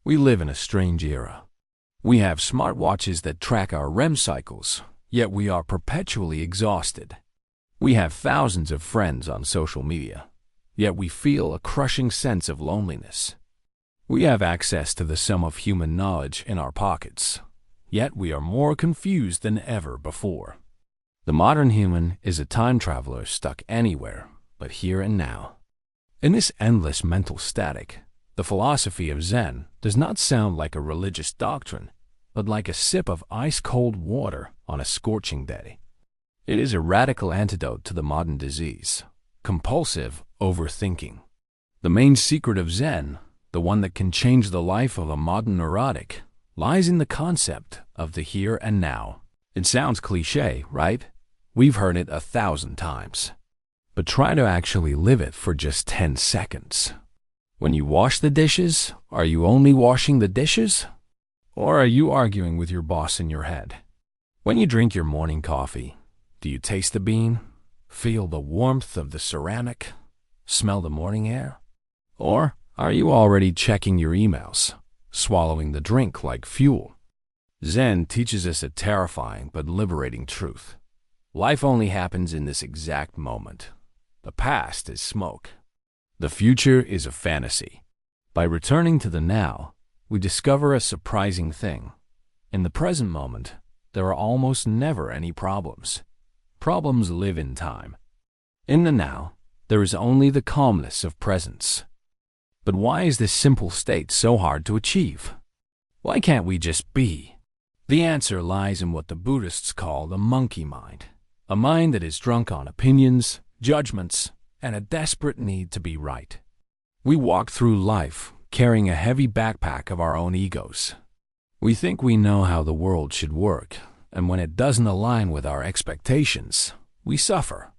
We live in a strange era. We have smartwatches that track our REM cycles, yet we are perpetually exhausted. We have thousands of friends on social media, yet we feel a crushing sense of loneliness. We have access to the sum of human knowledge in our pockets, yet we are more confused than ever before. The modern human is a time traveler stuck anywhere but here and now. In this endless mental static, the philosophy of Zen does not sound like a religious doctrine, but like a sip of ice-cold water on a scorching day. It is a radical antidote to the modern disease, compulsive overthinking. The main secret of Zen, the one that can change the life of a modern neurotic, lies in the concept of the here and now. It sounds cliché, right? We've heard it 1,000 times. But try to actually live it for just 10 seconds. When you wash the dishes, are you only washing the dishes? Or are you arguing with your boss in your head? When you drink your morning coffee, do you taste the bean, feel the warmth of the ceramic, smell the morning air? Or are you already checking your emails, swallowing the drink like fuel? Zen teaches us a terrifying but liberating truth. Life only happens in this exact moment. The past is smoke. The future is a fantasy. By returning to the now, we discover a surprising thing. In the present moment, there are almost never any problems. Problems live in time. In the now, there is only the calmness of presence. But why is this simple state so hard to achieve? Why can't we just be? The answer lies in what the Buddhists call the monkey mind, a mind that is drunk on opinions, judgments, and a desperate need to be right. We walk through life carrying a heavy backpack of our own egos. We think we know how the world should work, and when it doesn't align with our expectations, we suffer.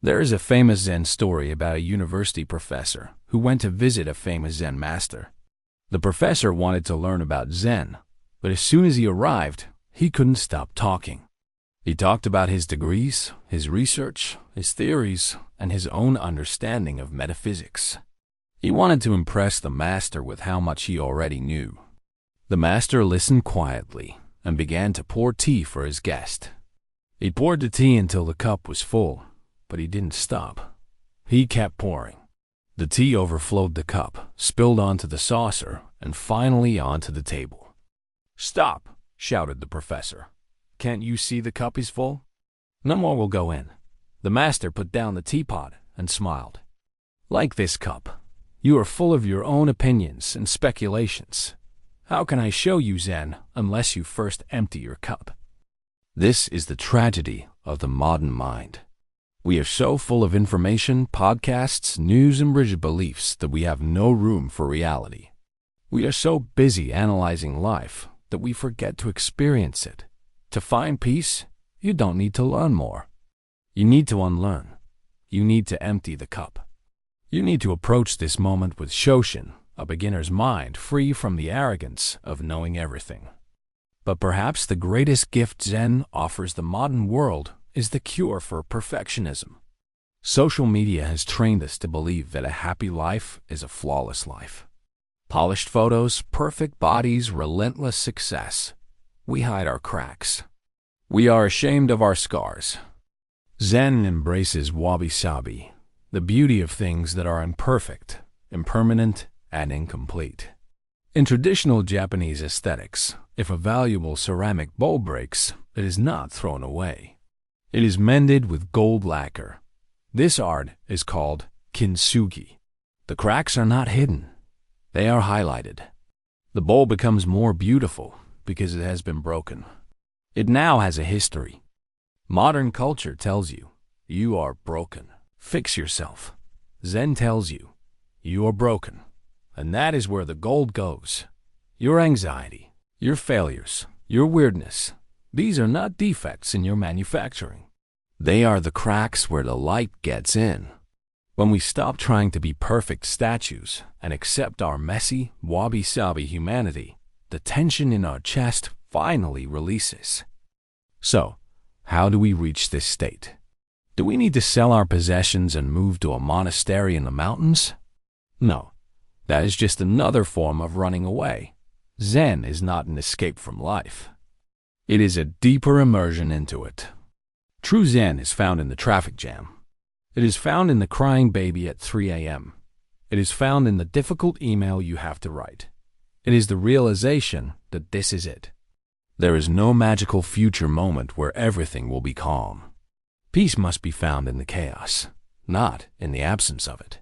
There is a famous Zen story about a university professor who went to visit a famous Zen master. The professor wanted to learn about Zen, but as soon as he arrived, he couldn't stop talking. He talked about his degrees, his research, his theories, and his own understanding of metaphysics. He wanted to impress the master with how much he already knew. The master listened quietly and began to pour tea for his guest. He poured the tea until the cup was full, but he didn't stop. He kept pouring. The tea overflowed the cup, spilled onto the saucer, and finally onto the table. "Stop!" shouted the professor. "Can't you see the cup is full? No more will go in." The master put down the teapot and smiled. "Like this cup, you are full of your own opinions and speculations. How can I show you Zen unless you first empty your cup?" This is the tragedy of the modern mind. We are so full of information, podcasts, news, and rigid beliefs that we have no room for reality. We are so busy analyzing life that we forget to experience it. To find peace, you don't need to learn more. You need to unlearn. You need to empty the cup. You need to approach this moment with Shoshin, a beginner's mind free from the arrogance of knowing everything. But perhaps the greatest gift Zen offers the modern world is the cure for perfectionism. Social media has trained us to believe that a happy life is a flawless life. Polished photos, perfect bodies, relentless success. We hide our cracks. We are ashamed of our scars. Zen embraces wabi-sabi, the beauty of things that are imperfect, impermanent, and incomplete. In traditional Japanese aesthetics, if a valuable ceramic bowl breaks, it is not thrown away. It is mended with gold lacquer. This art is called kintsugi. The cracks are not hidden. They are highlighted. The bowl becomes more beautiful because it has been broken. It now has a history. Modern culture tells you, you are broken. Fix yourself. Zen tells you, you are broken. And that is where the gold goes. Your anxiety, your failures, your weirdness, these are not defects in your manufacturing. They are the cracks where the light gets in. When we stop trying to be perfect statues and accept our messy, wabi-sabi humanity, the tension in our chest finally releases. So, how do we reach this state? Do we need to sell our possessions and move to a monastery in the mountains? No, that is just another form of running away. Zen is not an escape from life. It is a deeper immersion into it. True Zen is found in the traffic jam. It is found in the crying baby at 3 a.m. It is found in the difficult email you have to write. It is the realization that this is it. There is no magical future moment where everything will be calm. Peace must be found in the chaos, not in the absence of it.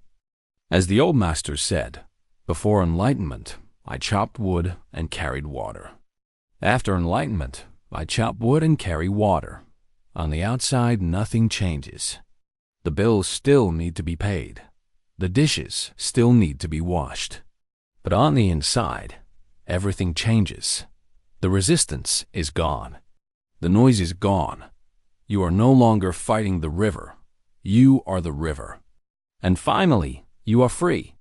As the old masters said, before enlightenment, I chopped wood and carried water. After enlightenment, I chop wood and carry water. On the outside, nothing changes. The bills still need to be paid. The dishes still need to be washed. But on the inside, everything changes. The resistance is gone. The noise is gone. You are no longer fighting the river. You are the river. And finally, you are free.